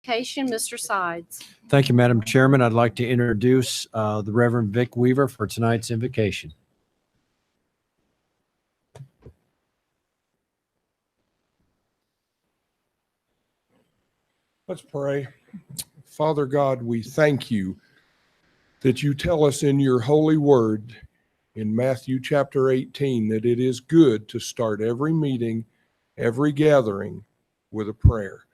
Mr. Sides. Thank you, Madam Chairman. I'd like to introduce the Reverend Vic Weaver for tonight's invocation. Let's pray. Father God, we thank you that you tell us in your holy word in Matthew chapter 18 that it is good to start every meeting, every gathering with a prayer.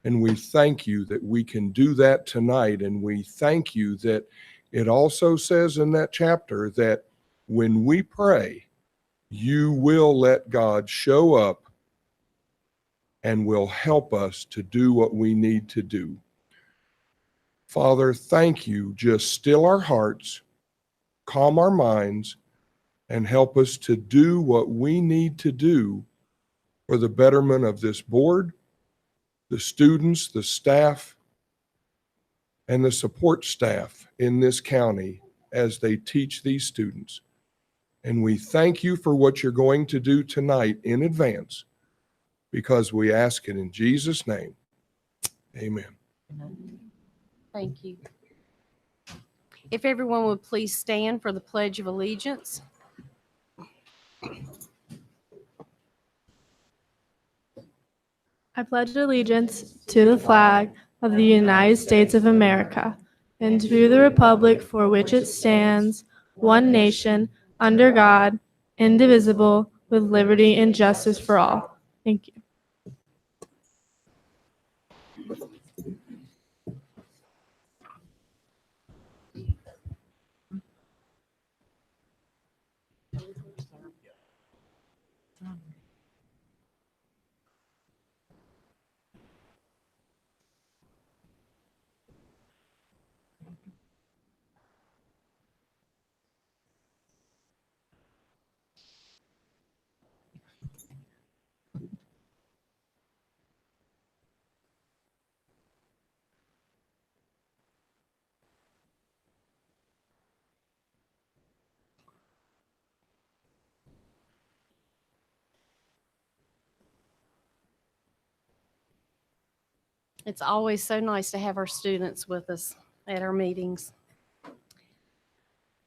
And we thank you that we can do that tonight. And we thank you that it also says in that chapter that when we pray, you will let God show up and will help us to do what we need to do. Father, thank you. Just still our hearts, calm our minds, and help us to do what we need to do for the betterment of this board, the students, the staff, and the support staff in this county as they teach these students. And we thank you for what you're going to do tonight in advance, because we ask it in Jesus' name. Amen. Thank you. If everyone would please stand for the Pledge of Allegiance. I pledge allegiance to the flag of the United States of America and to the republic for which it stands, one nation, under God, indivisible, with liberty and justice for all. Thank you. It's always so nice to have our students with us at our meetings.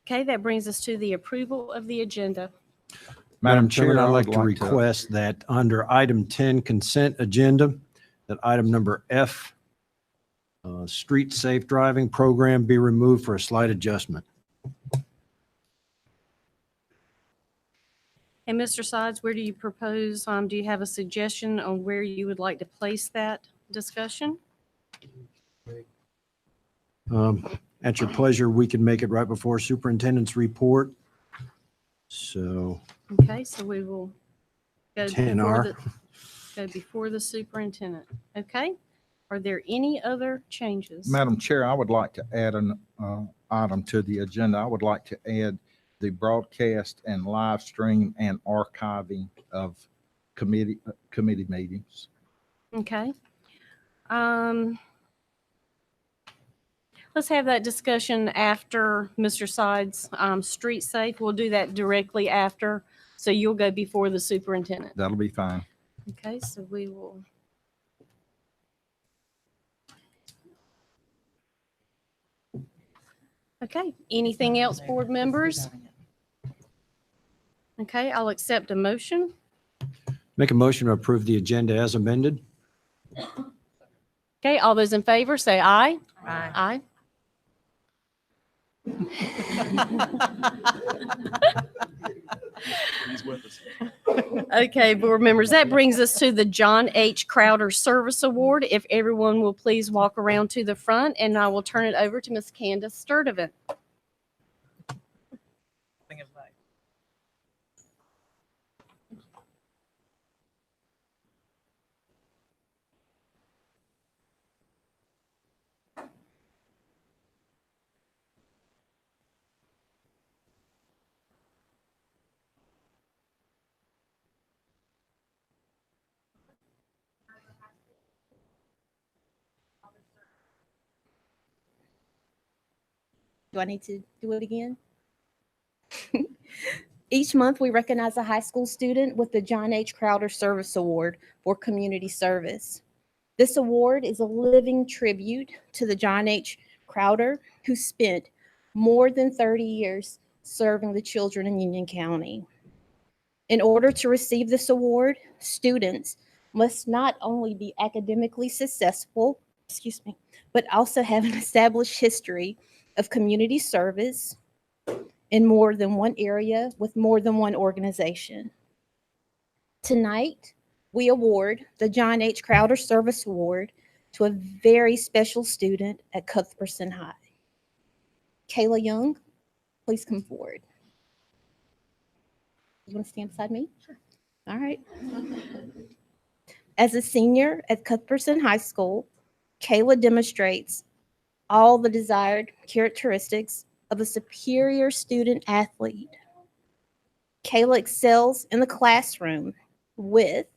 Okay, that brings us to the approval of the agenda. Madam Chair, I'd like to request that under item 10 consent agenda, that item number F, street safe driving program, be removed for a slight adjustment. And Mr. Sides, where do you propose, do you have a suggestion on where you would like to place that discussion? At your pleasure, we can make it right before superintendent's report. So. Okay, so we will go before the superintendent. Okay. Are there any other changes? Madam Chair, I would like to add an item to the agenda. I would like to add the broadcast and live stream and archiving of committee meetings. Okay. Let's have that discussion after Mr. Sides' street safe. We'll do that directly after. So you'll go before the superintendent. That'll be fine. Okay, so we will. Okay, anything else, board members? Okay, I'll accept a motion. Make a motion to approve the agenda as amended. Okay, all those in favor say aye. Aye. He's with us. Okay, board members, that brings us to the John H. Crowder Service Award. If everyone will please walk around to the front, and I will turn it over to Ms. Candace Sturdivant. Do I need to do it again? Each month, we recognize a high school student with the John H. Crowder Service Award for community service. This award is a living tribute to the John H. Crowder, who spent more than 30 years serving the children in Union County. In order to receive this award, students must not only be academically successful, but also have an established history of community service in more than one area with more than one organization. Tonight, we award the John H. Crowder Service Award to a very special student at Cuthbertson High. Kayla Young, please come forward. You want to stand beside me? Sure. All right. As a senior at Cuthbertson High School, Kayla demonstrates all the desired characteristics of a superior student athlete. Kayla excels in the classroom with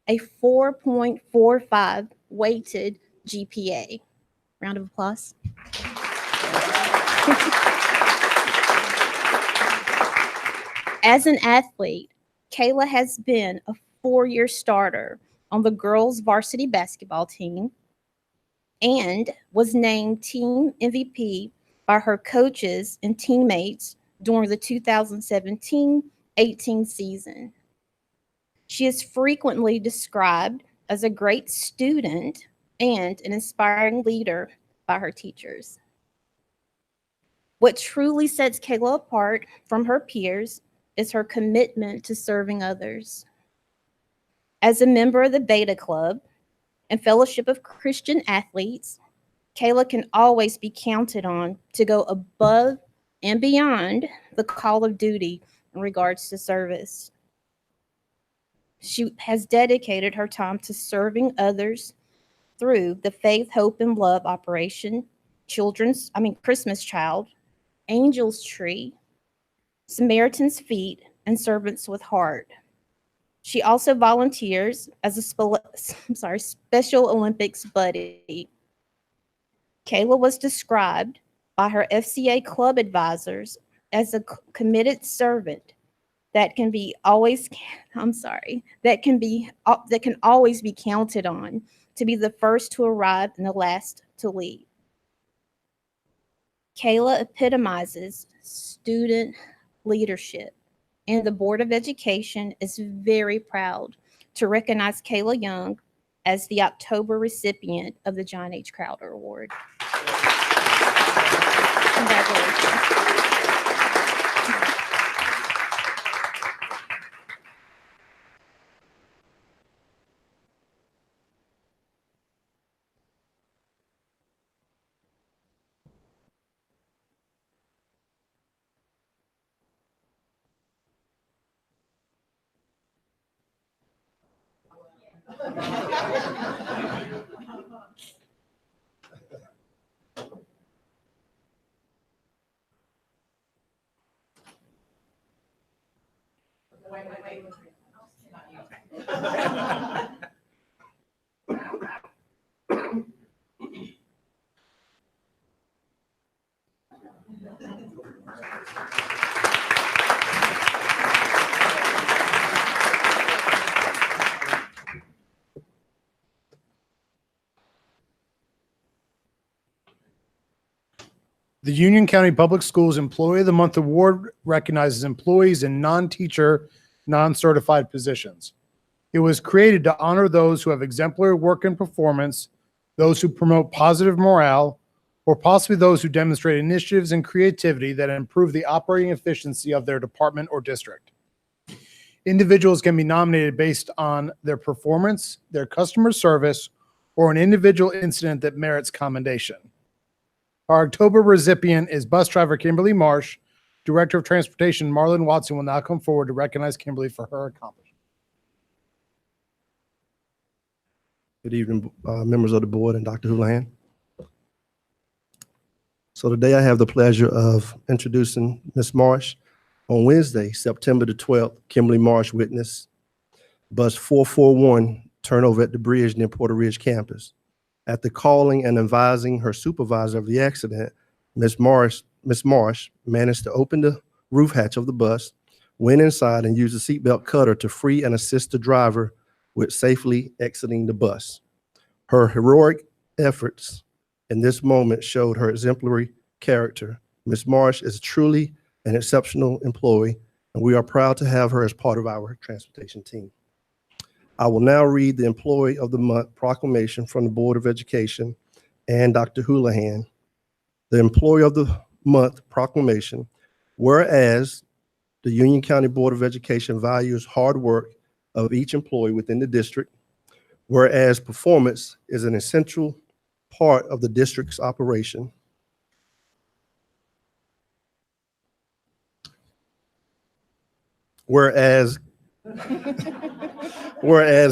a 4.45 weighted GPA. Round of applause. As an athlete, Kayla has been a 4-year starter on the girls' varsity basketball team and was named team MVP by her coaches and teammates during the 2017-18 season. She is frequently described as a great student and an inspiring leader by her teachers. What truly sets Kayla apart from her peers is her commitment to serving others. As a member of the Beta Club and Fellowship of Christian Athletes, Kayla can always be counted on to go above and beyond the call of duty in regards to service. She has dedicated her time to serving others through the Faith, Hope, and Love Operation, Christmas Child, Angel's Tree, Samaritan's Feet, and Servants with Heart. She also volunteers as a Special Olympics buddy. Kayla was described by her FCA club advisors as a committed servant that can always be counted on to be the first to arrive and the last to leave. Kayla epitomizes student leadership, and the Board of Education is very proud to recognize Kayla Young as the October recipient of the John H. Crowder Award. Congratulations. The Union County Public Schools Employee of the Month Award recognizes employees in non-teacher, non-certified positions. It was created to honor those who have exemplary work and performance, those who promote positive morale, or possibly those who demonstrate initiatives and creativity that improve the operating efficiency of their department or district. Individuals can be nominated based on their performance, their customer service, or an individual incident that merits commendation. Our October recipient is bus driver Kimberly Marsh. Director of Transportation Marlon Watson will now come forward to recognize Kimberly for her accomplishment. Good evening, members of the board and Dr. Houlihan. So today I have the pleasure of introducing Ms. Marsh. On Wednesday, September the 12th, Kimberly Marsh witnessed bus 441 turnover at the bridge near Porter Ridge campus. After calling and advising her supervisor of the accident, Ms. Marsh managed to open the roof hatch of the bus, went inside and used a seatbelt cutter to free and assist the driver with safely exiting the bus. Her heroic efforts in this moment showed her exemplary character. Ms. Marsh is truly an exceptional employee, and we are proud to have her as part of our transportation team. I will now read the Employee of the Month proclamation from the Board of Education and Dr. Houlihan. The Employee of the Month proclamation. Whereas the Union County Board of Education values hard work of each employee within the district, whereas performance is an essential part of the district's operation, whereas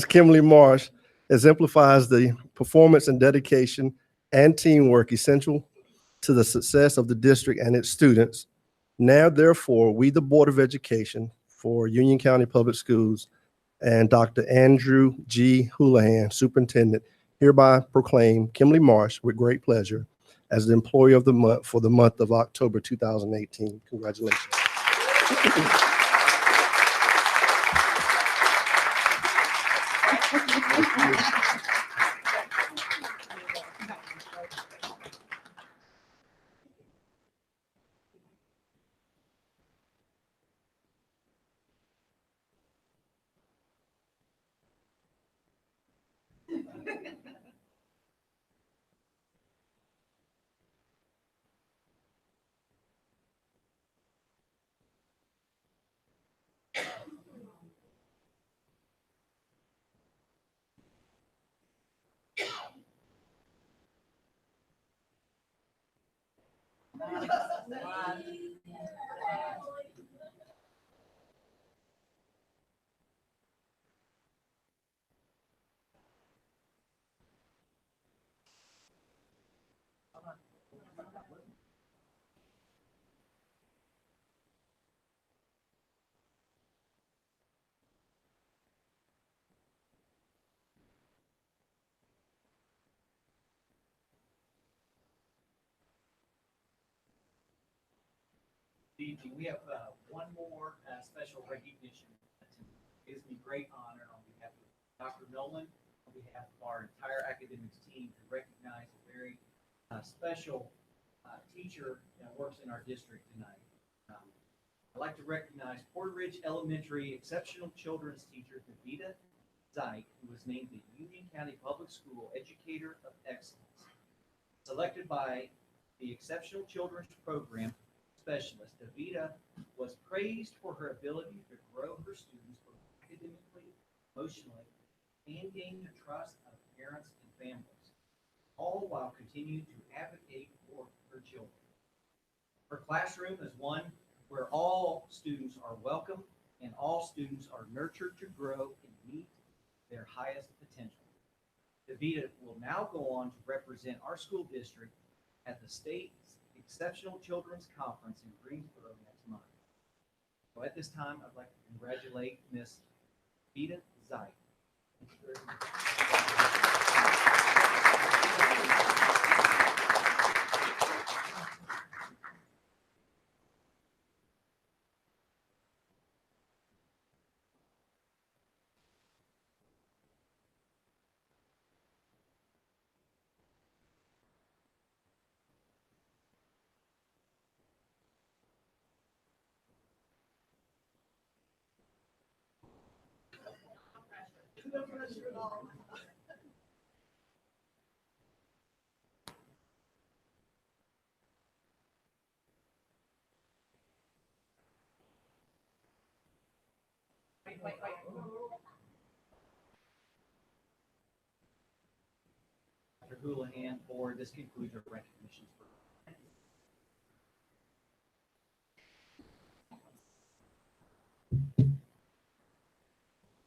Kimberly Marsh exemplifies the performance and dedication and teamwork essential to the success of the district and its students. Now, therefore, we, the Board of Education for Union County Public Schools, and Dr. Andrew G. Houlihan, Superintendent, hereby proclaim Kimberly Marsh with great pleasure as the Employee of the Month for the month of October 2018. Congratulations. Evening. We have one more special recognition. It gives me great honor on behalf of Dr. Nolan, on behalf of our entire academics team, to recognize a very special teacher that works in our district tonight. I'd like to recognize Port Ridge Elementary Exceptional Children's Teacher, Davida Zeik, who was named the Union County Public School Educator of Excellence. Selected by the Exceptional Children's Program Specialist, Davida was praised for her ability to grow her students both academically, emotionally, and gain the trust of parents and families, all while continuing to advocate for her children. Her classroom is one where all students are welcome and all students are nurtured to grow and meet their highest potential. Davida will now go on to represent our school district at the state Exceptional Children's Conference in Greensboro next month. So at this time, I'd like to congratulate Miss Davida Zeik. Thank you very much. Dr. Houlihan, for this concludes our recognitions.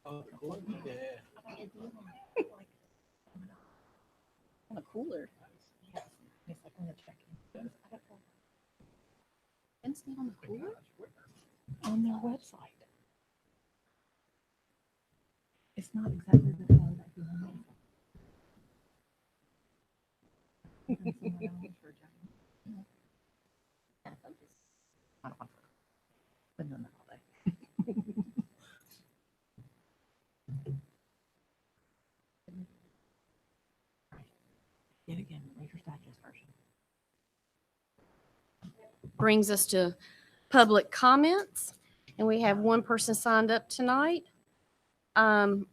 On a cooler. And stay on the cooler? On their website. It's not exactly the color that you want. But no, not all day. Brings us to public comments, and we have one person signed up tonight. We'll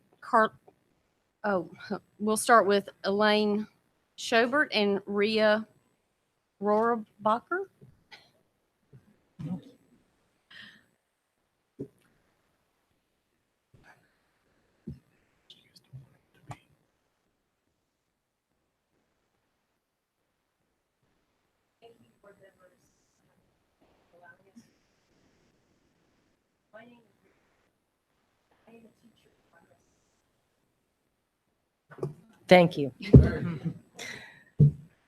start with Elaine Schobert and Rhea Rohrabacher. Thank you.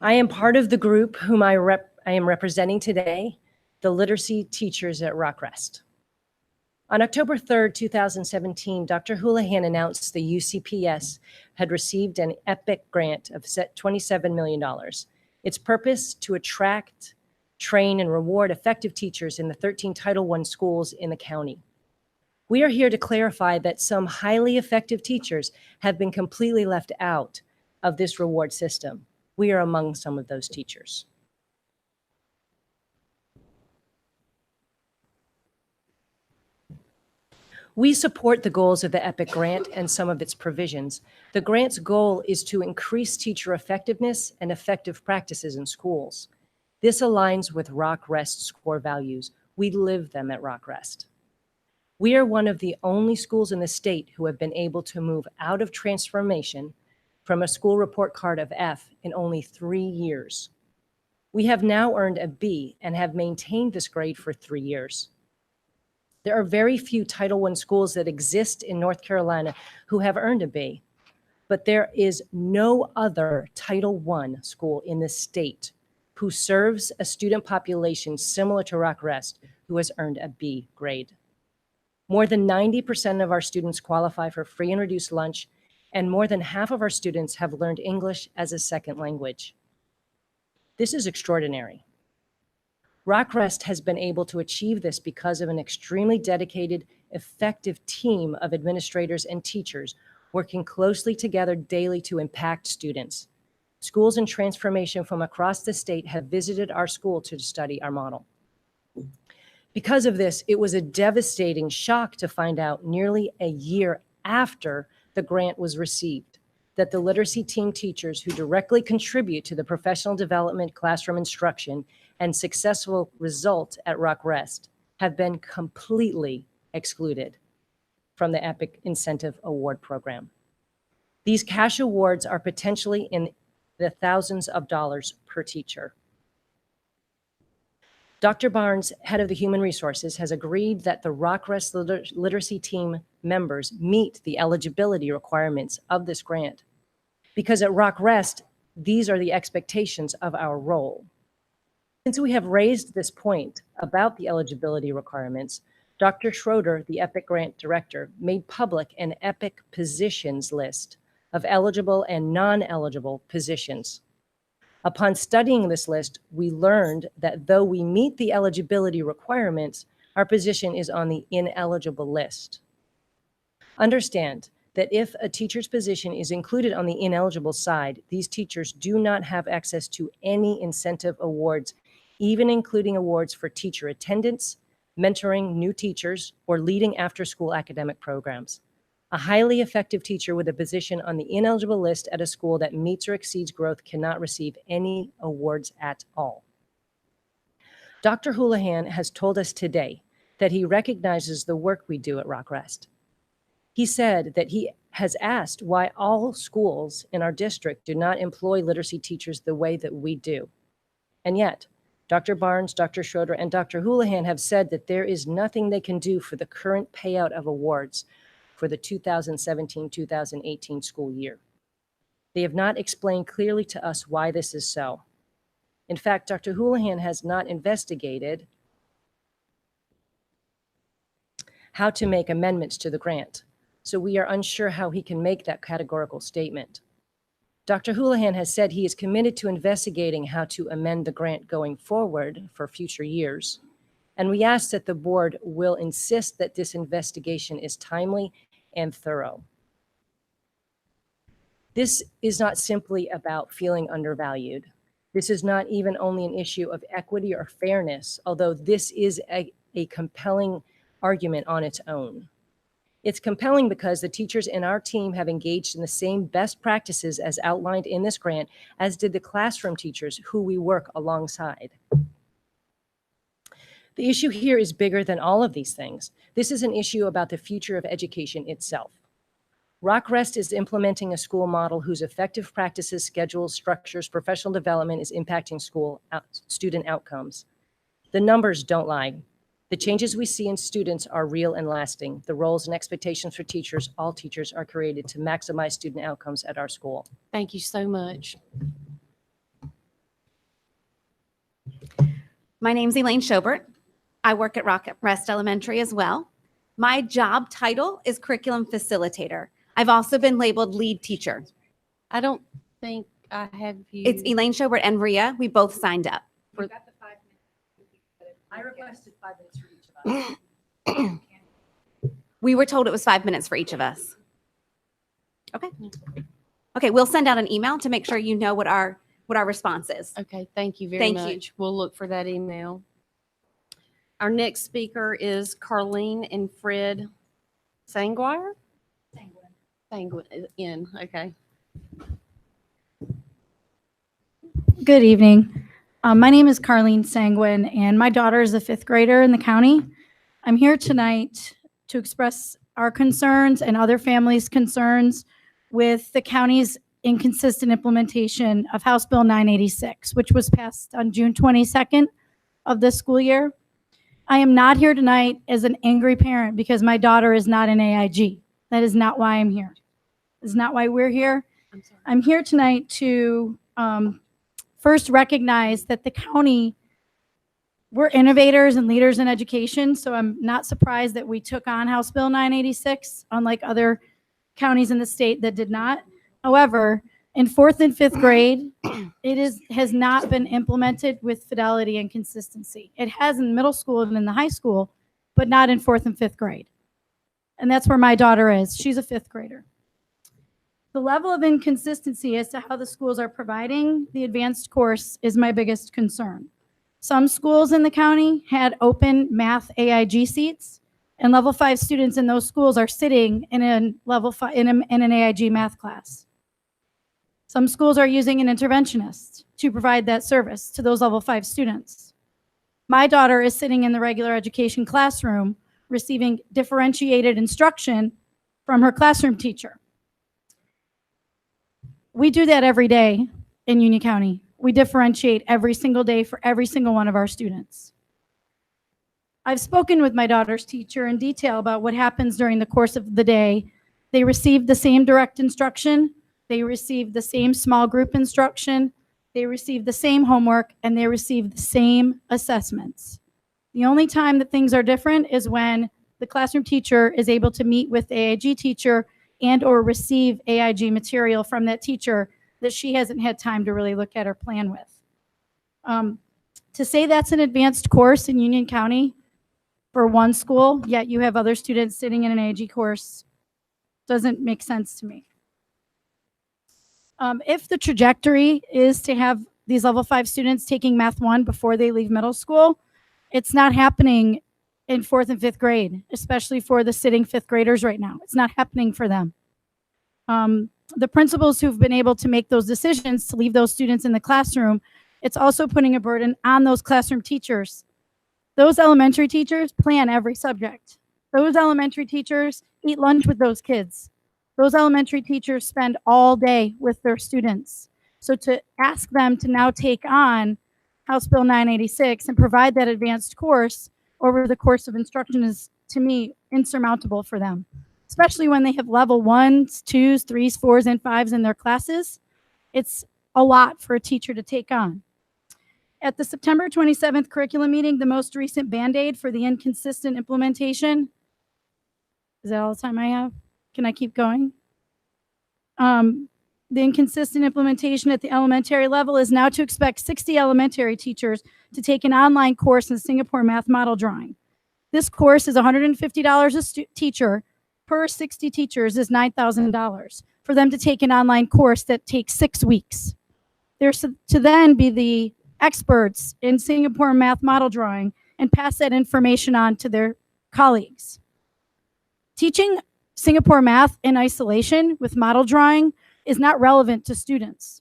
I am part of the group whom I am representing today, the literacy teachers at Rockrest. On October 3rd, 2017, Dr. Houlihan announced the UCPS had received an EPIC grant of $27 million. Its purpose to attract, train, and reward effective teachers in the 13 Title I schools in the county. We are here to clarify that some highly effective teachers have been completely left out of this reward system. We are among some of those teachers. We support the goals of the EPIC grant and some of its provisions. The grant's goal is to increase teacher effectiveness and effective practices in schools. This aligns with Rockrest's core values. We live them at Rockrest. We are one of the only schools in the state who have been able to move out of transformation from a school report card of F in only 3 years. We have now earned a B and have maintained this grade for 3 years. There are very few Title I schools that exist in North Carolina who have earned a B, but there is no other Title I school in the state who serves a student population similar to Rockrest who has earned a B grade. More than 90% of our students qualify for free and reduced lunch, and more than half of our students have learned English as a second language. This is extraordinary. Rockrest has been able to achieve this because of an extremely dedicated, effective team of administrators and teachers working closely together daily to impact students. Schools in transformation from across the state have visited our school to study our model. Because of this, it was a devastating shock to find out nearly a year after the grant was received that the literacy team teachers who directly contribute to the professional development, classroom instruction, and successful result at Rockrest have been completely excluded from the EPIC Incentive Award Program. These cash awards are potentially in the thousands of dollars per teacher. Dr. Barnes, head of the Human Resources, has agreed that the Rockrest literacy team members meet the eligibility requirements of this grant. Because at Rockrest, these are the expectations of our role. Since we have raised this point about the eligibility requirements, Dr. Schroeder, the EPIC grant director, made public an EPIC positions list of eligible and non-eligible positions. Upon studying this list, we learned that though we meet the eligibility requirements, our position is on the ineligible list. Understand that if a teacher's position is included on the ineligible side, these teachers do not have access to any incentive awards, even including awards for teacher attendance, mentoring new teachers, or leading after-school academic programs. A highly effective teacher with a position on the ineligible list at a school that meets or exceeds growth cannot receive any awards at all. Dr. Houlihan has told us today that he recognizes the work we do at Rockrest. He said that he has asked why all schools in our district do not employ literacy teachers the way that we do. And yet, Dr. Barnes, Dr. Schroeder, and Dr. Houlihan have said that there is nothing they can do for the current payout of awards for the 2017-2018 school year. They have not explained clearly to us why this is so. In fact, Dr. Houlihan has not investigated how to make amendments to the grant, so we are unsure how he can make that categorical statement. Dr. Houlihan has said he is committed to investigating how to amend the grant going forward for future years, and we ask that the board will insist that this investigation is timely and thorough. This is not simply about feeling undervalued. This is not even only an issue of equity or fairness, although this is a compelling argument on its own. It's compelling because the teachers in our team have engaged in the same best practices as outlined in this grant, as did the classroom teachers who we work alongside. The issue here is bigger than all of these things. This is an issue about the future of education itself. Rockrest is implementing a school model whose effective practices, schedules, structures, professional development is impacting student outcomes. The numbers don't lie. The changes we see in students are real and lasting. The roles and expectations for teachers, all teachers, are created to maximize student outcomes at our school. Thank you so much. My name's Elaine Schobert. I work at Rockrest Elementary as well. My job title is curriculum facilitator. I've also been labeled lead teacher. I don't think I have you. It's Elaine Schobert and Ria. We both signed up. I requested 5 minutes for each of us. We were told it was 5 minutes for each of us. Okay. Okay, we'll send out an email to make sure you know what our response is. Okay, thank you very Thank you. much. We'll look for that email. Our next speaker is Carlene and Fred Sanguire? Sanguine, okay. Good evening. My name is Carlene Sanguine, and my daughter is a 5th grader in the county. I'm here tonight to express our concerns and other families' concerns with the county's inconsistent implementation of House Bill 986, which was passed on June 22nd of this school year. I am not here tonight as an angry parent because my daughter is not an AIG. That is not why I'm here. That is not why we're here. I'm here tonight to first recognize that the county, we're innovators and leaders in education, so I'm not surprised that we took on House Bill 986, unlike other counties in the state that did not. However, in 4th and 5th grade, has not been implemented with fidelity and consistency. It has in middle school and in the high school, but not in 4th and 5th grade. And that's where my daughter is. She's a 5th grader. The level of inconsistency as to how the schools are providing the advanced course is my biggest concern. Some schools in the county had open math AIG seats, and level 5 students in those schools are sitting in an AIG math class. Some schools are using an interventionist to provide that service to those level 5 students. My daughter is sitting in the regular education classroom receiving differentiated instruction from her classroom teacher. We do that every day in Union County. We differentiate every single day for every single one of our students. I've spoken with my daughter's teacher in detail about what happens during the course of the day. They receive the same direct instruction. They receive the same small group instruction. They receive the same homework, and they receive the same assessments. The only time that things are different is when the classroom teacher is able to meet with the AIG teacher and or receive AIG material from that teacher that she hasn't had time to really look at or plan with. To say that's an advanced course in Union County for one school, yet you have other students sitting in an AIG course, doesn't make sense to me. If the trajectory is to have these level 5 students taking Math 1 before they leave middle school, it's not happening in 4th and 5th grade, especially for the sitting 5th graders right now. It's not happening for them. The principals who've been able to make those decisions to leave those students in the classroom, it's also putting a burden on those classroom teachers. Those elementary teachers plan every subject. Those elementary teachers eat lunch with those kids. Those elementary teachers spend all day with their students. So to ask them to now take on House Bill 986 and provide that advanced course over the course of instruction is, to me, insurmountable for them, especially when they have level 1s, 2s, 3s, 4s, and 5s in their classes. It's a lot for a teacher to take on. At the September 27th curriculum meeting, the most recent Band-Aid for the inconsistent implementation, is that all the time I have? Can I keep going? The inconsistent implementation at the elementary level is now to expect 60 elementary teachers to take an online course in Singapore math model drawing. This course is $150 a teacher. Per 60 teachers is $9,000. for them to take an online course that takes 6 weeks. They're to then be the experts in Singapore math model drawing and pass that information on to their colleagues. Teaching Singapore math in isolation with model drawing is not relevant to students.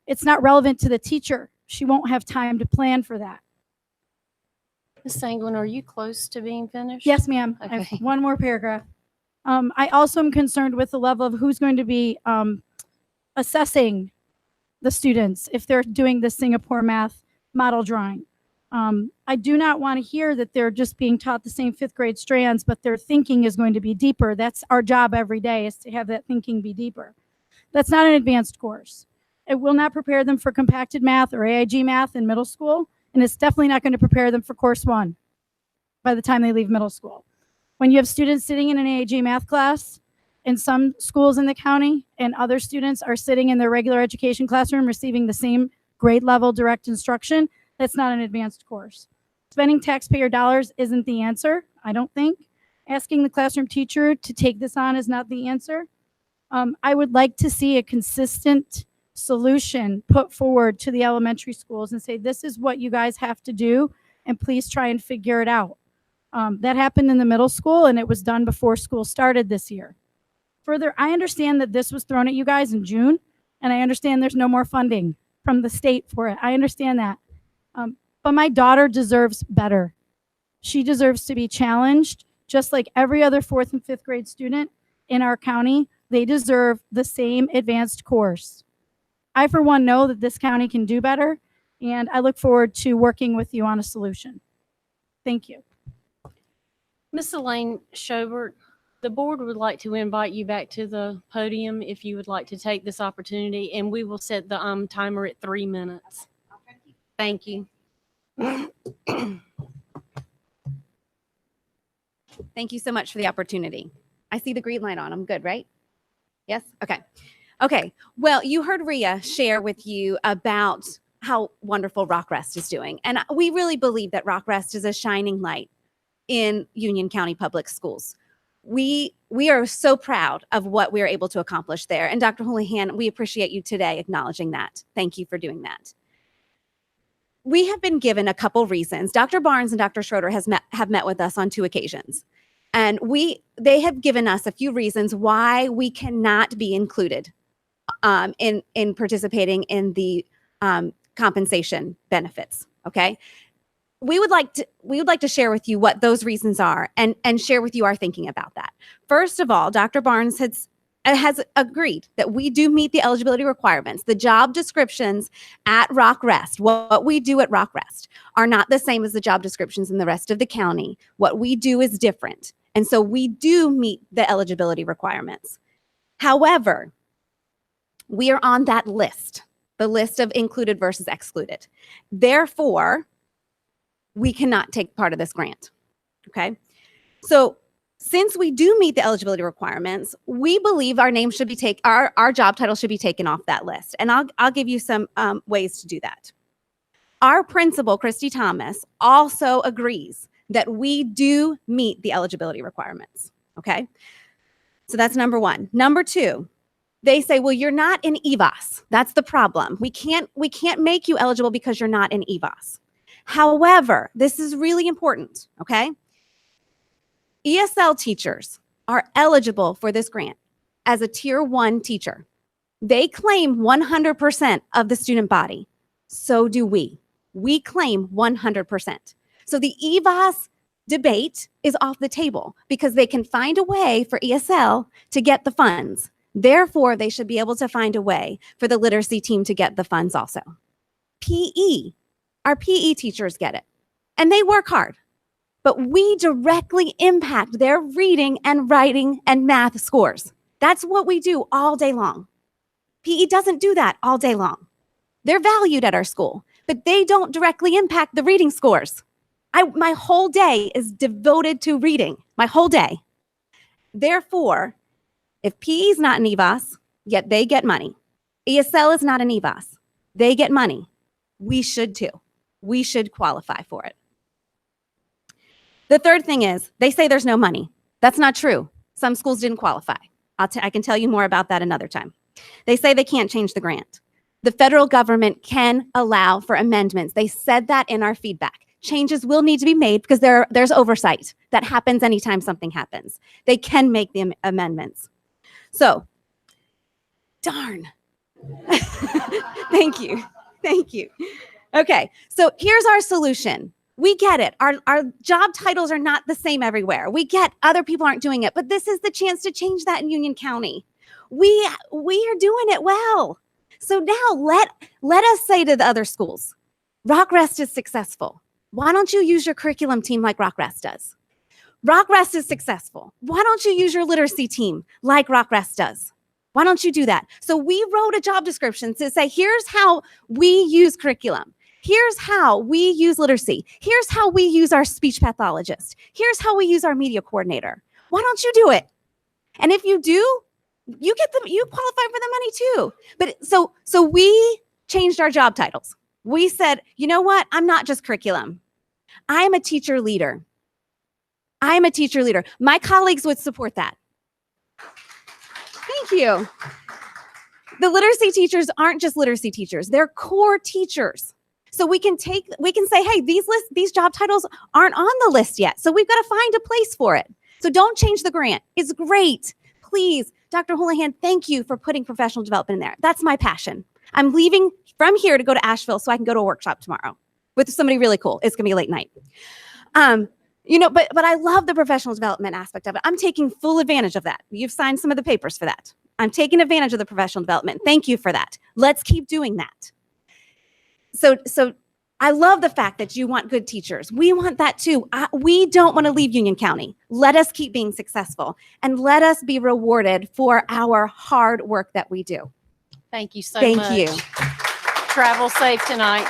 It's not relevant to the teacher. She won't have time to plan for that. Ms. Sanguin, are you close to being finished? Yes, ma'am. I Okay. have one more paragraph. I also am concerned with the level of who's going to be assessing the students if they're doing the Singapore math model drawing. I do not want to hear that they're just being taught the same 5th grade strands, but their thinking is going to be deeper. That's our job every day, is to have that thinking be deeper. That's not an advanced course. It will not prepare them for compacted math or AIG math in middle school, and it's definitely not going to prepare them for course 1 by the time they leave middle school. When you have students sitting in an AIG math class in some schools in the county and other students are sitting in their regular education classroom receiving the same grade level direct instruction, that's not an advanced course. Spending taxpayer dollars isn't the answer, I don't think. Asking the classroom teacher to take this on is not the answer. I would like to see a consistent solution put forward to the elementary schools and say, this is what you guys have to do, and please try and figure it out. That happened in the middle school, and it was done before school started this year. Further, I understand that this was thrown at you guys in June, and I understand there's no more funding from the state for it. I understand that. But my daughter deserves better. She deserves to be challenged, just like every other 4th and 5th grade student in our county. They deserve the same advanced course. I, for one, know that this county can do better, and I look forward to working with you on a solution. Thank you. Ms. Elaine Schobert, the board would like to invite you back to the podium if you would like to take this opportunity, and we will set the timer at 3 minutes. Thank you. Thank you so much for the opportunity. I see the green light on. I'm good, right? Yes? Okay. Okay. Well, you heard Rhea share with you about how wonderful Rock Rest is doing. And we really believe that Rock Rest is a shining light in Union County Public Schools. We are so proud of what we are able to accomplish there. And Dr. Houlihan, we appreciate you today acknowledging that. Thank you for doing that. We have been given a couple reasons. Dr. Barnes and Dr. Schroeder have met with us on 2 occasions. And they have given us a few reasons why we cannot be included in participating in the compensation benefits. Okay. We would like to share with you what those reasons are and share with you our thinking about that. First of all, Dr. Barnes has agreed that we do meet the eligibility requirements. The job descriptions at Rock Rest, what we do at Rock Rest, are not the same as the job descriptions in the rest of the county. What we do is different. And so we do meet the eligibility requirements. However, we are on that list, the list of included versus excluded. Therefore, we cannot take part of this grant. Okay? So since we do meet the eligibility requirements, we believe our name should be our job title should be taken off that list. And I'll give you some ways to do that. Our principal, Christy Thomas, also agrees that we do meet the eligibility requirements. Okay? So that's number 1. Number 2, they say, well, you're not in EVAS. That's the problem. We can't make you eligible because you're not in EVAS. However, this is really important, okay? ESL teachers are eligible for this grant as a Tier 1 teacher. They claim 100% of the student body. So do we. We claim 100%. So the EVAS debate is off the table because they can find a way for ESL to get the funds. Therefore, they should be able to find a way for the literacy team to get the funds also. PE, our PE teachers get it, and they work hard. But we directly impact their reading and writing and math scores. That's what we do all day long. PE doesn't do that all day long. They're valued at our school, but they don't directly impact the reading scores. My whole day is devoted to reading, my whole day. Therefore, if PE is not an EVAS, yet they get money. ESL is not an EVAS. They get money. We should too. We should qualify for it. The third thing is they say there's no money. That's not true. Some schools didn't qualify. I can tell you more about that another time. They say they can't change the grant. The federal government can allow for amendments. They said that in our feedback. Changes will need to be made because there's oversight that happens anytime something happens. They can make the amendments. So, darn. Thank you. Thank you. Okay, so here's our solution. We get it. Our job titles are not the same everywhere. We get other people aren't doing it, but this is the chance to change that in Union County. We are doing it well. So now let us say to the other schools, Rockrest is successful. Why don't you use your curriculum team like Rockrest does? Rockrest is successful. Why don't you use your literacy team like Rockrest does? Why don't you do that? So we wrote a job description to say, here's how we use curriculum. Here's how we use literacy. Here's how we use our speech pathologist. Here's how we use our media coordinator. Why don't you do it? And if you do, you qualify for the money too. But so we changed our job titles. We said, you know what? I'm not just curriculum. I'm a teacher leader. I'm a teacher leader. My colleagues would support that. Thank you. The literacy teachers aren't just literacy teachers. They're core teachers. So we can say, hey, these job titles aren't on the list yet. So we've got to find a place for it. So don't change the grant. It's great. Please, Dr. Houlihan, thank you for putting professional development in there. That's my passion. I'm leaving from here to go to Asheville so I can go to a workshop tomorrow with somebody really cool. It's gonna be a late night. But I love the professional development aspect of it. I'm taking full advantage of that. You've signed some of the papers for that. I'm taking advantage of the professional development. Thank you for that. Let's keep doing that. So I love the fact that you want good teachers. We want that too. We don't want to leave Union County. Let us keep being successful and let us be rewarded for our hard work that we do. Thank you so much. Thank you. Travel safe tonight.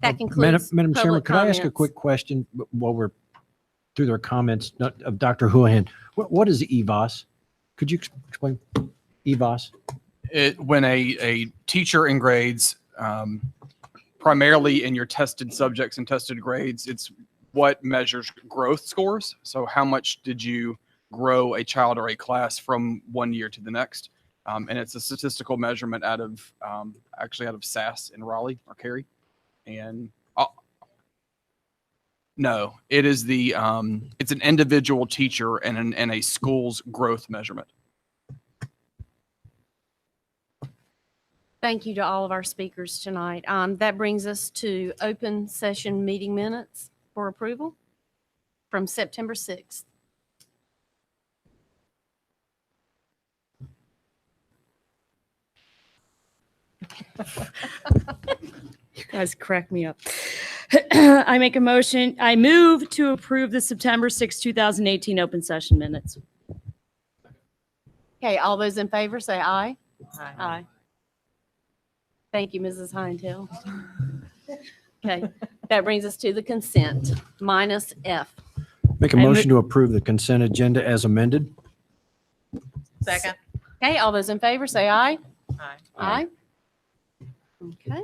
That concludes Madam Chairman, public could I ask a comments. quick question while we're through their comments of Dr. Houlihan? What is EVOS? Could you explain EVOS? When a teacher in grades, primarily in your tested subjects and tested grades, it's what measures growth scores. So how much did you grow a child or a class from one year to the next? And it's a statistical measurement out of SAS in Raleigh or Cary. And no, it is it's an individual teacher and a school's growth measurement. Thank you to all of our speakers tonight. That brings us to open session meeting minutes for approval from September 6th. You guys crack me up. I move to approve the September 6, 2018 open session minutes. Okay, all those in favor say aye. Aye. Thank you, Mrs. Heintel. Okay, that brings us to the consent, minus F. Make a motion to approve the consent agenda as amended. Second. Okay, all those in favor say aye. Aye. Aye. Okay.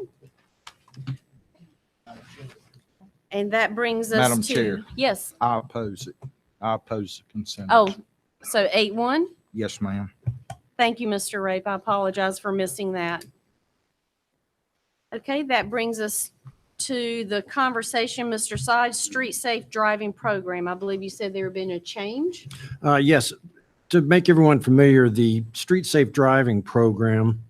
And that brings us Madam to. Chair. Yes. I oppose it. I oppose the consent. Oh, so 8-1? Yes, ma'am. Thank you, Mr. Rape. I apologize for missing that. Okay, that brings us to the conversation, Mr. Sides, street safe driving program. I believe you said there had been a change. Yes, to make everyone familiar, the street safe driving program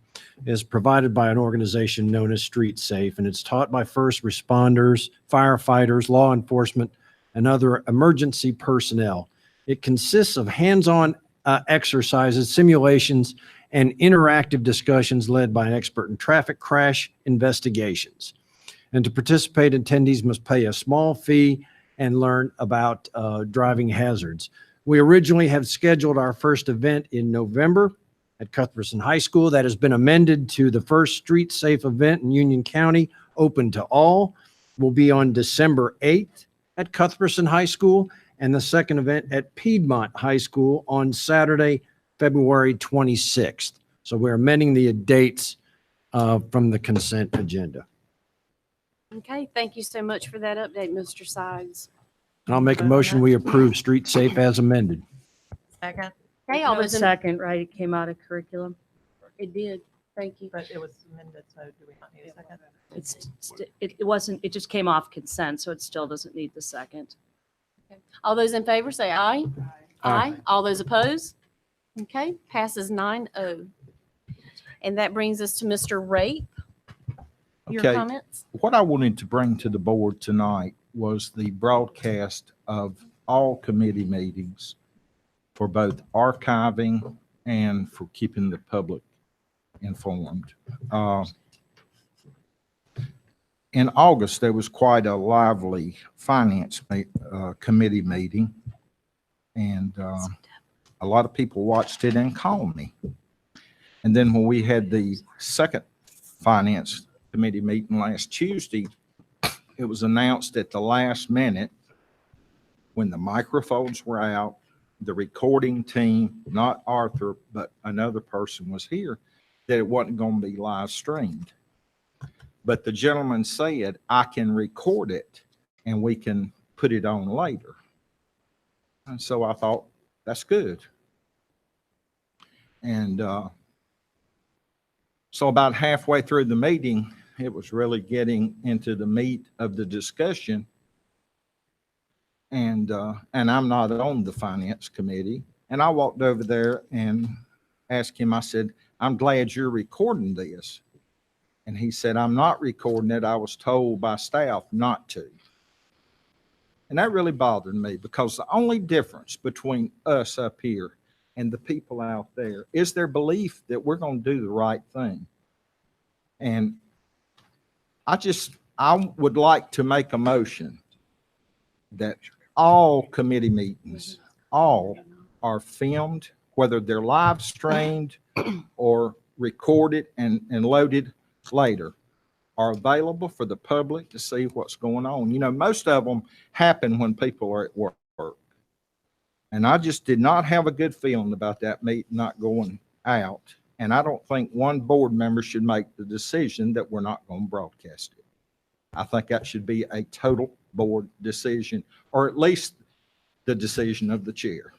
is provided by an organization known as Street Safe, and it's taught by first responders, firefighters, law enforcement, and other emergency personnel. It consists of hands-on exercises, simulations, and interactive discussions led by an expert in traffic crash investigations. And to participate, attendees must pay a small fee and learn about driving hazards. We originally had scheduled our first event in November at Cuthbertson High School. That has been amended to the first street safe event in Union County, open to all, will be on December 8th at Cuthbertson High School, and the second event at Piedmont High School on Saturday, February 26th. So we're amending the dates from the consent agenda. Okay, thank you so much for that update, Mr. Sides. I'll make a motion, we approve Street Safe as amended. Second. Okay, all No, those in, second, right? It came out of curriculum. it did. Thank you. But it was amended, so do we not need a second? It wasn't, it just came off consent, so it still doesn't need the second. All those in favor say aye. Aye. All those opposed? Okay, passes 9-0. And that brings us to Mr. Rape. Your Okay. comments? What I wanted to bring to the board tonight was the broadcast of all committee meetings for both archiving and for keeping the public informed. In August, there was quite a lively finance committee meeting, and a lot of people watched it and called me. And then when we had the second finance committee meeting last Tuesday, it was announced at the last minute when the microphones were out, the recording team, not Arthur, but another person was here, that it wasn't going to be live streamed. But the gentleman said, I can record it and we can put it on later. And so I thought, that's good. And so about halfway through the meeting, it was really getting into the meat of the discussion. And I'm not on the finance committee. And I walked over there and asked him, I said, I'm glad you're recording this. And he said, I'm not recording it. I was told by staff not to. And that really bothered me, because the only difference between us up here and the people out there is their belief that we're going to do the right thing. And I would like to make a motion that all committee meetings, all are filmed, whether they're live streamed or recorded and loaded later, are available for the public to see what's going on. You know, most of them happen when people are at work. And I just did not have a good feeling about that meeting not going out. And I don't think one board member should make the decision that we're not going to broadcast it. I think that should be a total board decision, or at least the decision of the chair.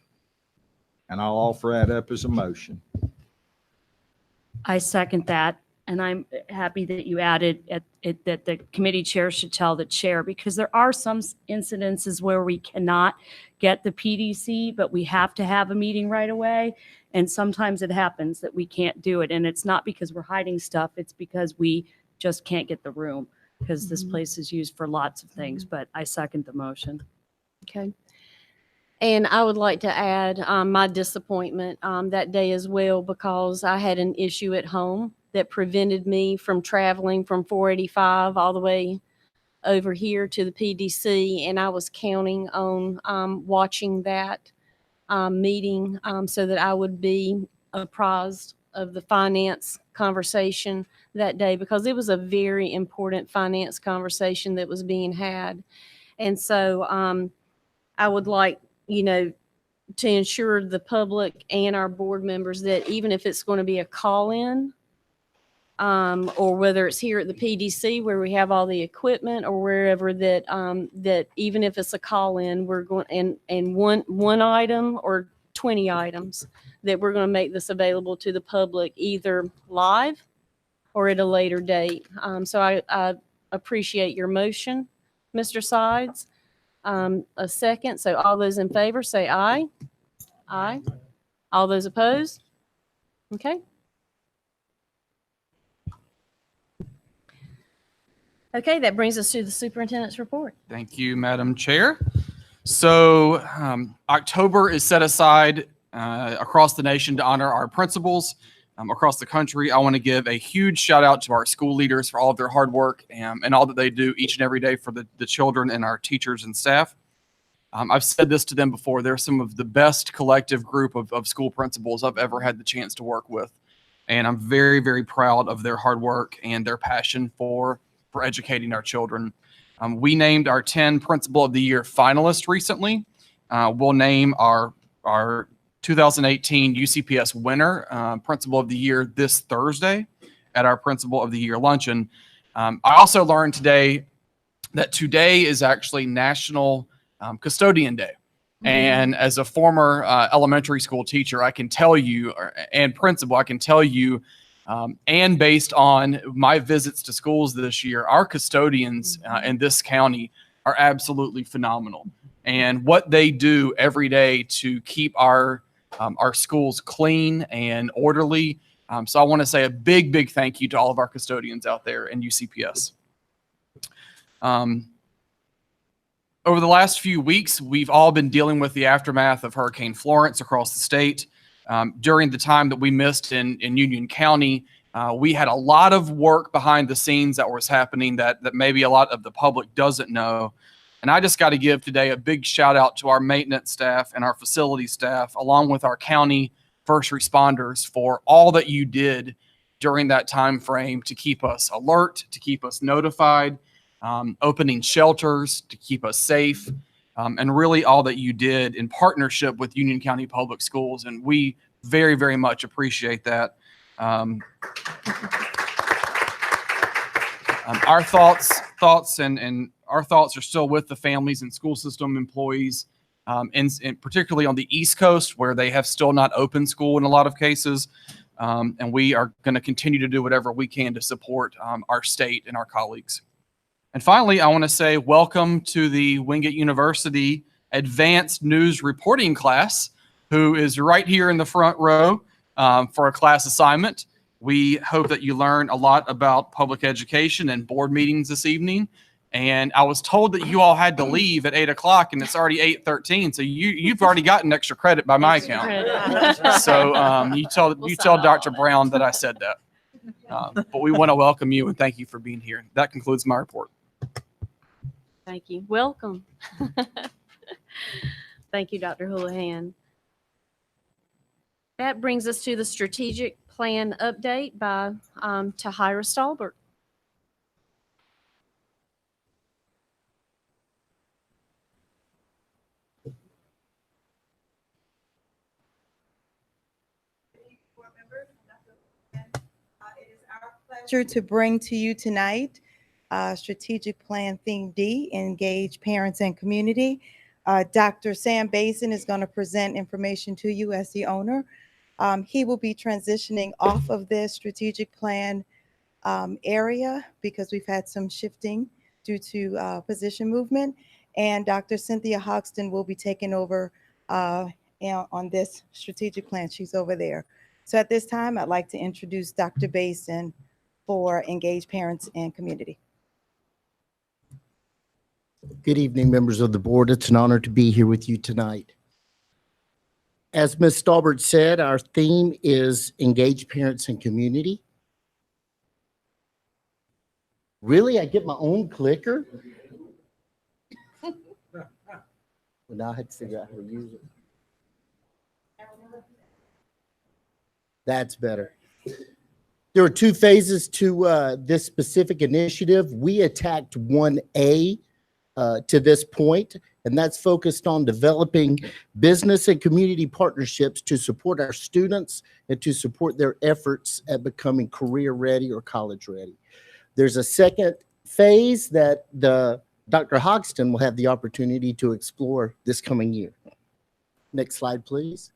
And I'll offer that up as a motion. I second that. And I'm happy that you added that the committee chair should tell the chair, because there are some incidences where we cannot get the PDC, but we have to have a meeting right away. And sometimes it happens that we can't do it. And it's not because we're hiding stuff. It's because we just can't get the room, because this place is used for lots of things. But I second the motion. Okay. And I would like to add my disappointment that day as well, because I had an issue at home that prevented me from traveling from 485 all the way over here to the PDC. And I was counting on watching that meeting so that I would be apprised of the finance conversation that day, because it was a very important finance conversation that was being had. And so I would like, to ensure the public and our board members that even if it's going to be a call-in, or whether it's here at the PDC where we have all the equipment, or wherever that that even if it's a call-in, we're going and one item or 20 items, that we're going to make this available to the public either live or at a later date. So I appreciate your motion, Mr. Sides. A second. So all those in favor say aye. Aye. All those opposed? Okay. Okay, that brings us to the superintendent's report. Thank you, Madam Chair. So October is set aside across the nation to honor our principals across the country. I want to give a huge shout out to our school leaders for all of their hard work and all that they do each and every day for the children and our teachers and staff. I've said this to them before. They're some of the best collective group of school principals I've ever had the chance to work with. And I'm very, very proud of their hard work and their passion for educating our children. We named our 10 Principal of the Year finalists recently. We'll name our 2018 UCPS winner, Principal of the Year, this Thursday at our Principal of the Year luncheon. I also learned today that today is actually National Custodian Day. And as a former elementary school teacher, I can tell you, and principal, I can tell you, and based on my visits to schools this year, our custodians in this county are absolutely phenomenal. And what they do every day to keep our schools clean and orderly. So I want to say a big, big thank you to all of our custodians out there in UCPS. Over the last few weeks, we've all been dealing with the aftermath of Hurricane Florence across the state. During the time that we missed in Union County, we had a lot of work behind the scenes that was happening that maybe a lot of the public doesn't know. And I just got to give today a big shout out to our maintenance staff and our facility staff, along with our county first responders, for all that you did during that time frame to keep us alert, to keep us notified, opening shelters to keep us safe, and really all that you did in partnership with Union County Public Schools. And we very, very much appreciate that. Our thoughts and our thoughts are still with the families and school system employees, and particularly on the East Coast, where they have still not opened school in a lot of cases. And we are going to continue to do whatever we can to support our state and our colleagues. And finally, I want to say welcome to the Wingate University Advanced News Reporting class, who is right here in the front row for a class assignment. We hope that you learn a lot about public education and board meetings this evening. And I was told that you all had to leave at 8 o'clock, and it's already 8:13. So you've already gotten extra credit by my account. So you tell Dr. Brown that I said that. But we want to welcome you and thank you for being here. That concludes my report. Thank you. Welcome. Thank you, Dr. Houlihan. That brings us to the strategic plan update by Tahira Stalbert. Pleasure to bring to you tonight strategic plan theme D, engage parents and community. Dr. Sam Basin is going to present information to you as the owner. He will be transitioning off of this strategic plan area because we've had some shifting due to position movement. And Dr. Cynthia Hoxton will be taking over on this strategic plan. She's over there. So at this time, I'd like to introduce Dr. Basin for Engage Parents and Community. Good evening, members of the board. It's an honor to be here with you tonight. As Ms. Stalbert said, our theme is Engage Parents and Community. Really? I get my own clicker? Well, now I had to figure out how to use it. That's better. There are two phases to this specific initiative. We attacked 1A to this point, and that's focused on developing business and community partnerships to support our students and to support their efforts at becoming career ready or college ready. There's a second phase that Dr. Hoxton will have the opportunity to explore this coming year. Next slide, please.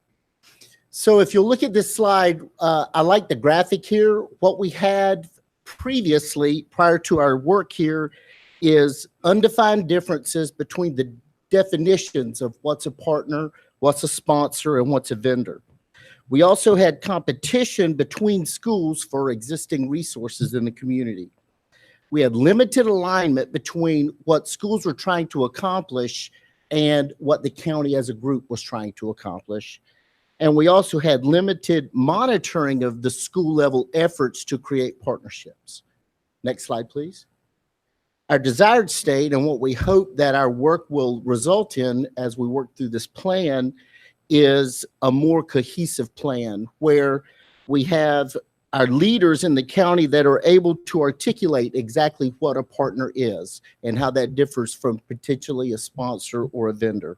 So if you'll look at this slide, I like the graphic here. What we had previously, prior to our work here, is undefined differences between the definitions of what's a partner, what's a sponsor, and what's a vendor. We also had competition between schools for existing resources in the community. We had limited alignment between what schools were trying to accomplish and what the county as a group was trying to accomplish. And we also had limited monitoring of the school level efforts to create partnerships. Next slide, please. Our desired state and what we hope that our work will result in as we work through this plan is a more cohesive plan where we have our leaders in the county that are able to articulate exactly what a partner is and how that differs from potentially a sponsor or a vendor.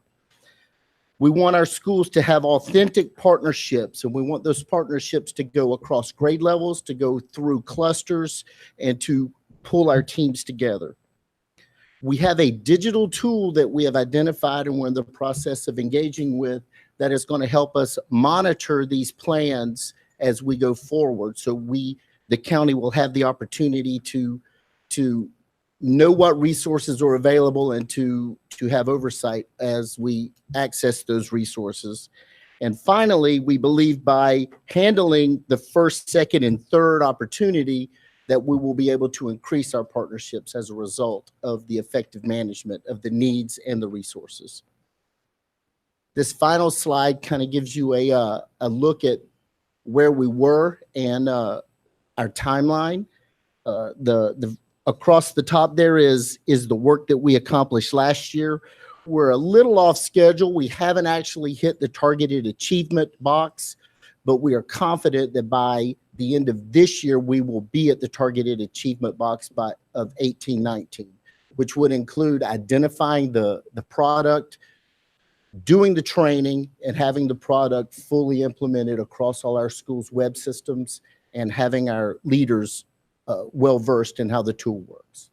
We want our schools to have authentic partnerships, and we want those partnerships to go across grade levels, to go through clusters, and to pull our teams together. We have a digital tool that we have identified and we're in the process of engaging with that is going to help us monitor these plans as we go forward. So the county will have the opportunity to know what resources are available and to have oversight as we access those resources. And finally, we believe by handling the first, second, and third opportunity that we will be able to increase our partnerships as a result of the effective management of the needs and the resources. This final slide kind of gives you a look at where we were and our timeline. Across the top there is the work that we accomplished last year. We're a little off schedule. We haven't actually hit the targeted achievement box, but we are confident that by the end of this year, we will be at the targeted achievement box of 1819, which would include identifying the product, doing the training, and having the product fully implemented across all our schools' web systems, and having our leaders well-versed in how the tool works.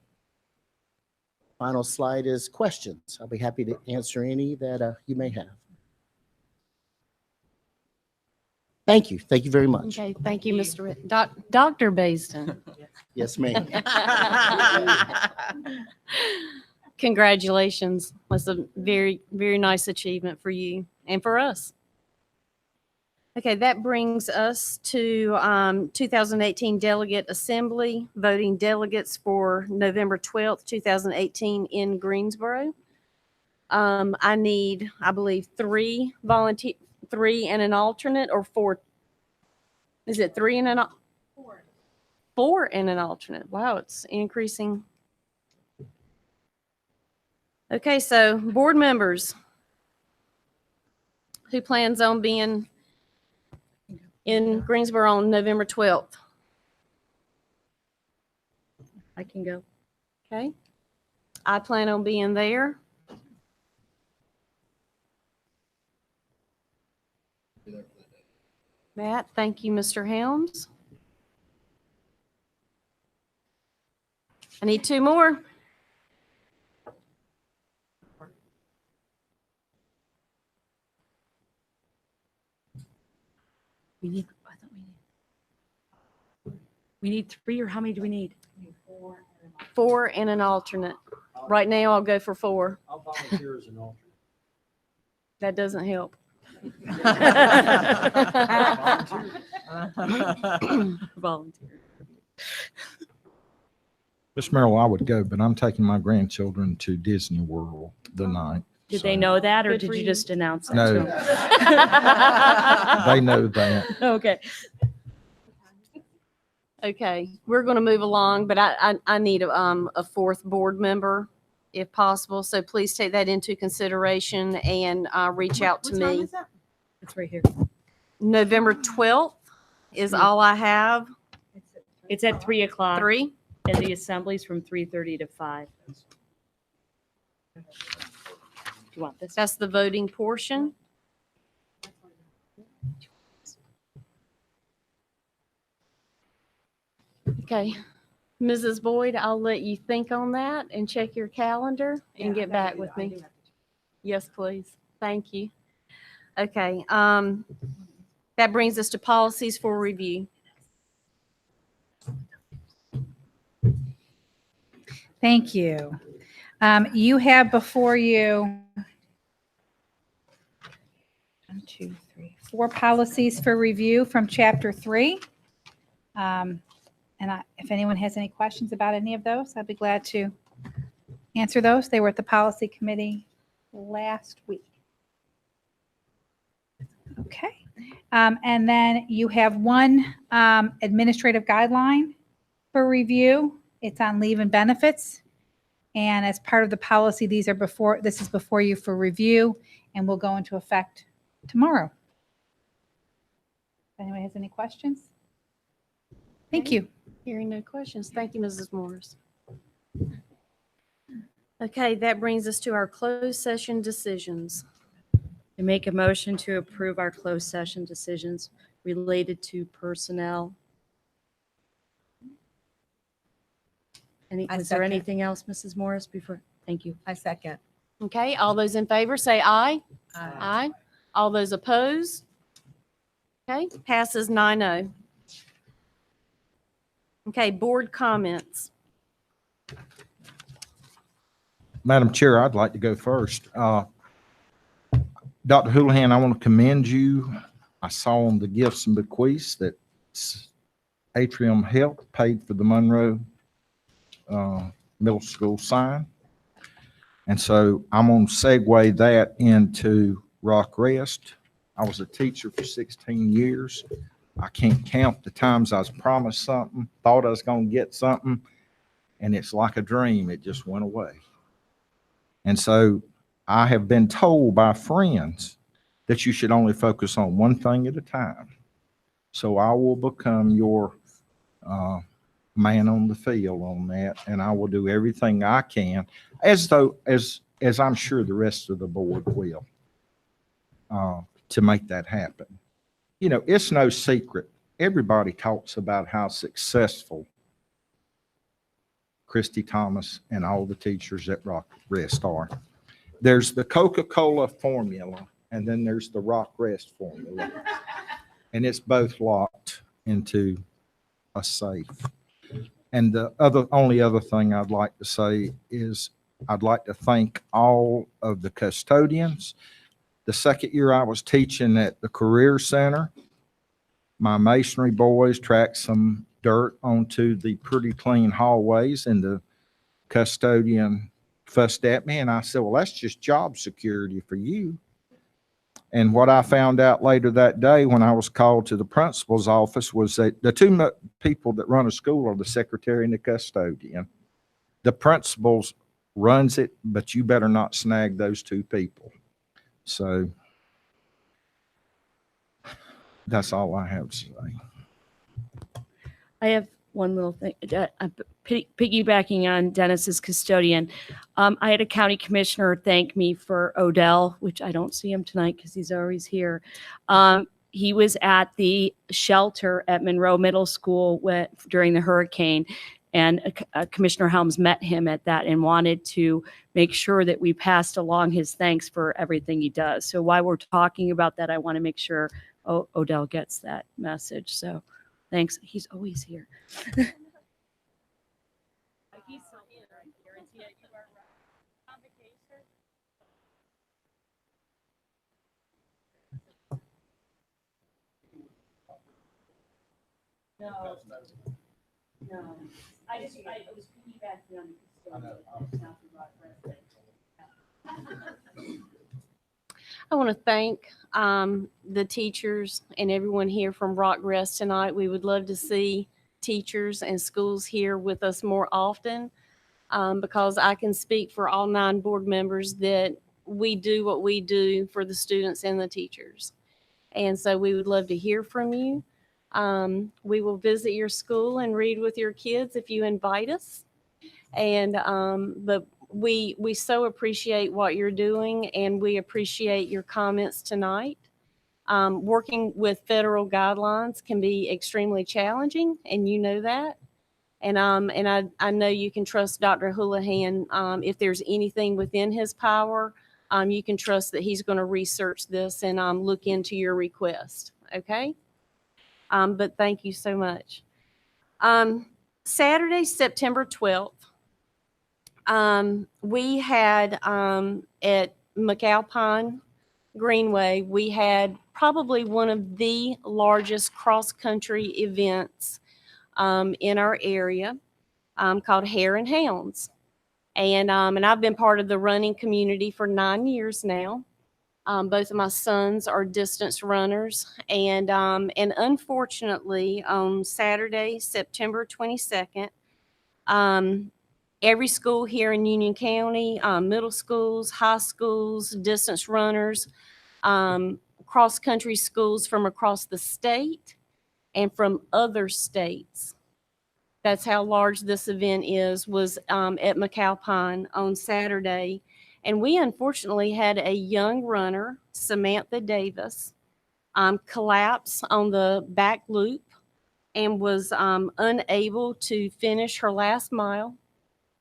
Final slide is questions. I'll be happy to answer any that you may have. Thank you. Thank you very much. Okay, thank you, Mr. Dr. Baisden. Yes, ma'am. Congratulations. That's a very, very nice achievement for you and for us. Okay, that brings us to 2018 Delegate Assembly, voting delegates for November 12th, 2018 in Greensboro. I need, I believe, 3 and an alternate, or 4. Is it 3 and an 4 and an alternate? Wow, it's increasing. Okay, so board members, who plans on being in Greensboro on November 12th? I can go. Okay. I plan on being there. Matt, thank you, Mr. Helms. I need 2 more. We need 3, or how many do we need? 4 and an alternate. Right now, I'll go for 4. I'll volunteer as an alternate. That doesn't help. Volunteer. Miss Merrill, I would go, but I'm taking my grandchildren to Disney World the 9th. Did they know that, or Good did for you you. just announce that No. to them? They know that. Okay. Okay, we're going to move along, but I need a 4th board member if possible. So please take that into consideration and reach out to me. It's right here. November 12th is all I have. It's at 3 o'clock. 3. And the assembly's from 3:30 to 5. Do you want this? That's the voting portion. Okay, Mrs. Boyd, I'll let you think on that and check your calendar and get back with me. Yes, please. Thank you. Okay, that brings us to policies for review. Thank you. You have before you 1, 2, 3, 4 policies for review from Chapter 3. If anyone has any questions about any of those, I'd be glad to answer those. They were at the policy committee last week. Okay. And then you have 1 administrative guideline for review. It's on leave and benefits. And as part of the policy, this is before you for review and will go into effect tomorrow. If anyone has any questions? Thank you. Hearing no questions. Thank you, Mrs. Morris. Okay, that brings us to our closed session decisions. I make a motion to approve our closed session decisions related to personnel. I Was there second. anything else, Mrs. Morris, before? Thank you. I second. Okay, all those in favor say aye. Aye. All those opposed? Okay, passes 9-0. Okay, board comments. Madam Chair, I'd like to go first. Dr. Houlihan, I want to commend you. I saw on the gifts and bequests that Atrium Health paid for the Monroe Middle School sign. And so I'm going to segue that into Rock Rest. I was a teacher for 16 years. I can't count the times I was promised something, thought I was going to get something, and it's like a dream. It just went away. And so I have been told by friends that you should only focus on one thing at a time. So I will become your man on the field on that, and I will do everything I can, as I'm sure the rest of the board will, to make that happen. You know, it's no secret. Everybody talks about how successful Christy Thomas and all the teachers at Rock Rest are. There's the Coca-Cola formula, and then there's the Rock Rest formula. And it's both locked into a safe. And the only other thing I'd like to say is I'd like to thank all of the custodians. The second year I was teaching at the Career Center, my masonry boys tracked some dirt onto the pretty clean hallways, and the custodian fussed at me, and I said, well, that's just job security for you. And what I found out later that day when I was called to the principal's office was that the two people that run a school are the secretary and the custodian. The principal runs it, but you better not snag those two people. So that's all I have to say. I have one little thing. Piggybacking on Dennis's custodian, I had a county commissioner thank me for Odell, which I don't see him tonight because he's always here. He was at the shelter at Monroe Middle School during the hurricane, and Commissioner Helms met him at that and wanted to make sure that we passed along his thanks for everything he does. So while we're talking about that, I want to make sure Odell gets that message. So thanks. He's always here. No. I was piggybacking on I want to thank the teachers and everyone here from Rock Rest tonight. We would love to see teachers and schools here with us more often, because I can speak for all 9 board members that we do what we do for the students and the teachers. And so we would love to hear from you. We will visit your school and read with your kids if you invite us. And but we so appreciate what you're doing, and we appreciate your comments tonight. Working with federal guidelines can be extremely challenging, and you know that. And I know you can trust Dr. Houlihan. If there's anything within his power, you can trust that he's going to research this and look into your request. Okay. But thank you so much. Saturday, September 12th, we had at McAlpine Greenway, we had probably one of the largest cross-country events in our area called Hare and Hounds. And I've been part of the running community for 9 years now. Both of my sons are distance runners, and unfortunately, on Saturday, September 22nd, every school here in Union County, middle schools, high schools, distance runners, cross-country schools from across the state and from other states. That's how large this event was at McAlpine on Saturday. And we unfortunately had a young runner, Samantha Davis, collapse on the back loop and was unable to finish her last mile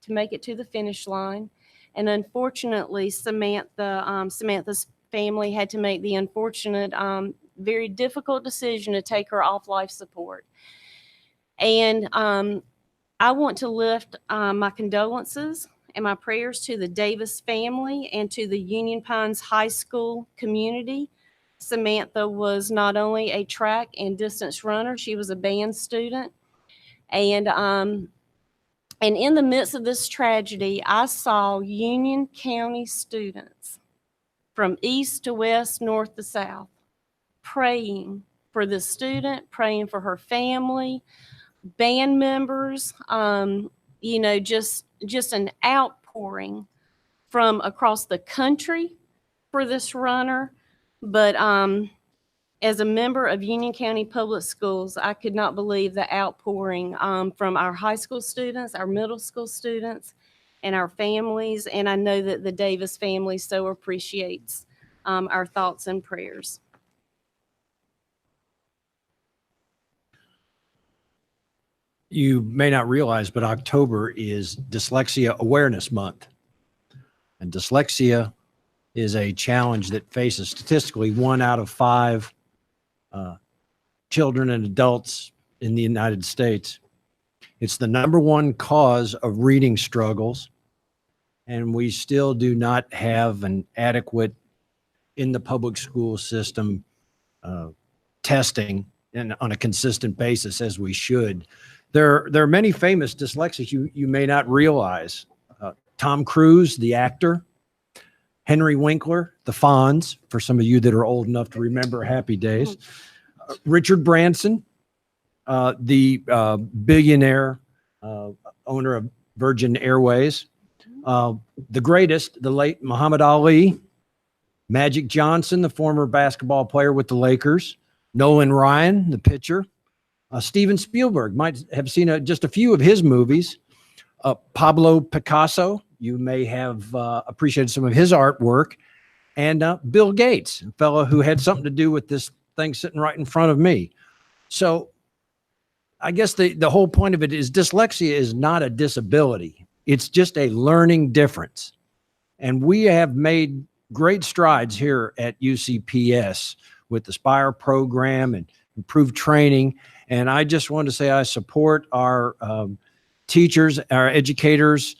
to make it to the finish line. And unfortunately, Samantha's family had to make the unfortunate, very difficult decision to take her off life support. And I want to lift my condolences and my prayers to the Davis family and to the Union Pines High School community. Samantha was not only a track and distance runner, she was a band student. And in the midst of this tragedy, I saw Union County students from east to west, north to south, praying for the student, praying for her family, band members, just an outpouring from across the country for this runner. But as a member of Union County Public Schools, I could not believe the outpouring from our high school students, our middle school students, and our families. And I know that the Davis family so appreciates our thoughts and prayers. You may not realize, but October is Dyslexia Awareness Month. And dyslexia is a challenge that faces statistically 1 out of 5 children and adults in the United States. It's the #1 cause of reading struggles, and we still do not have an adequate in the public school system testing and on a consistent basis as we should. There are many famous dyslexics you may not realize. Tom Cruise, the actor, Henry Winkler, the Fonz, for some of you that are old enough to remember Happy Days, Richard Branson, the billionaire owner of Virgin Airways, the greatest, the late Muhammad Ali, Magic Johnson, the former basketball player with the Lakers, Nolan Ryan, the pitcher, Steven Spielberg, might have seen just a few of his movies. Pablo Picasso, you may have appreciated some of his artwork. And Bill Gates, a fellow who had something to do with this thing sitting right in front of me. So I guess the whole point of it is dyslexia is not a disability. It's just a learning difference. And we have made great strides here at UCPS with the SPIRE program and improved training. And I just want to say I support our teachers, our educators,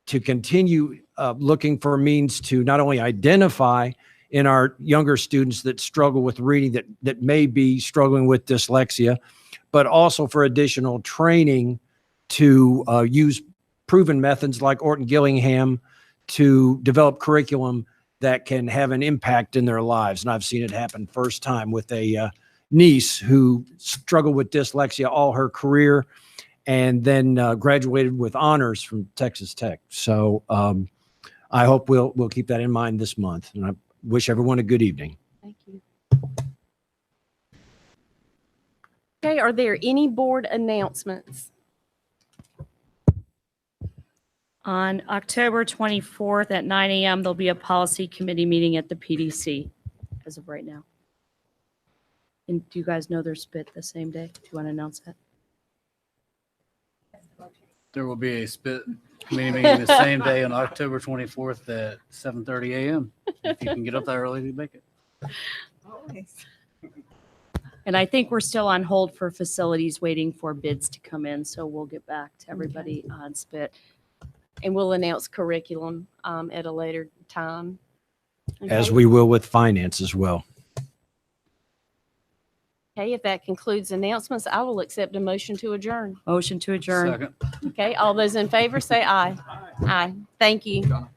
to continue looking for means to not only identify in our younger students that struggle with reading, that may be struggling with dyslexia, but also for additional training to use proven methods like Orton Gillingham to develop curriculum that can have an impact in their lives. And I've seen it happen first time with a niece who struggled with dyslexia all her career and then graduated with honors from Texas Tech. So I hope we'll keep that in mind this month. And I wish everyone a good evening. Thank you. Okay, are there any board announcements? On October 24th at 9 a.m., there'll be a policy committee meeting at the PDC as of right now. And do you guys know their spit the same day? Do you want to announce that? There will be a spit committee meeting the same day on October 24th at 7:30 a.m. If you can get up that early to make it. And I think we're still on hold for facilities waiting for bids to come in. So we'll get back to everybody on spit. And we'll announce curriculum at a later time. As we will with finance as well. Okay, if that concludes announcements, I will accept a motion to adjourn. Motion to adjourn. Second. Okay, all those in favor say aye. Aye. Thank you.